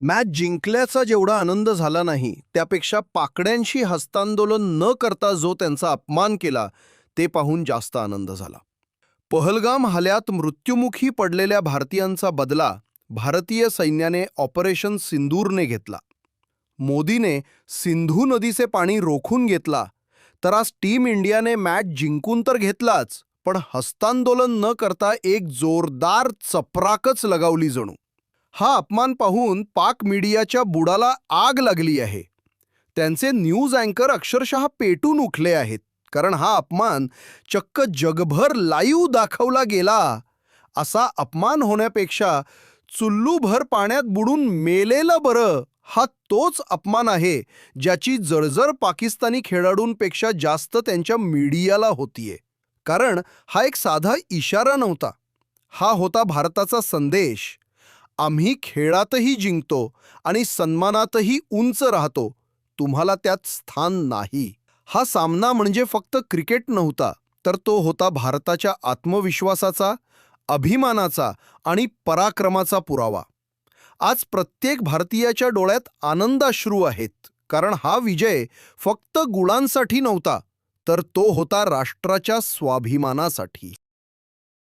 Match जिंकल्याचा जेवढा आनंद झाला नाही, त्यापेक्षा पाकड्यांशी हस्तांदोलन न करता जो त्यांचा अपमान केला, ते पाहून जास्त आनंद झाला. पहलगाम हल्ल्यात मृत्युमुखी पडलेल्या भारतीयांचा बदला भारतीय सैन्याने ऑपरेशन सिंदूरने घेतला. मोदीने सिंधू नदीचे पाणी रोखून घेतला, तर आज टीम इंडियाने मॅच जिंकून तर घेतलाच, पण हस्तांदोलन न करता एक जोरदार चपराकच लगावली जणू. हा अपमान पाहून पाक मीडियाच्या बुडाला आग लागली आहे. त्यांचे न्यूज अँकर अक्षरशः पेटून उठले आहेत, कारण हा अपमान चक्क जगभर लाईव्ह दाखवला गेला. असा अपमान होण्यापेक्षा चुल्लूभर पाण्यात बुडून मेलेलं बरं, हा तोच अपमान आहे ज्याची जळजळ पाकिस्तानी खेळाडूंपेक्षा जास्त त्यांच्या मीडियाला होतीये. कारण हा एक साधा इशारा नव्हता, हा होता भारताचा संदेश. आम्ही खेळातही जिंकतो आणि सन्मानातही उंच राहतो, तुम्हाला त्यात स्थान नाही. हा सामना म्हणजे फक्त क्रिकेट नव्हता, तर तो होता भारताच्या आत्मविश्वासाचा, अभिमानाचा आणि पराक्रमाचा पुरावा. आज प्रत्येक भारतीयाच्या डोळ्यात आनंदाश्रू आहेत, कारण हा विजय फक्त गुणांसाठी नव्हता, तर तो होता राष्ट्राच्या स्वाभिमानासाठी.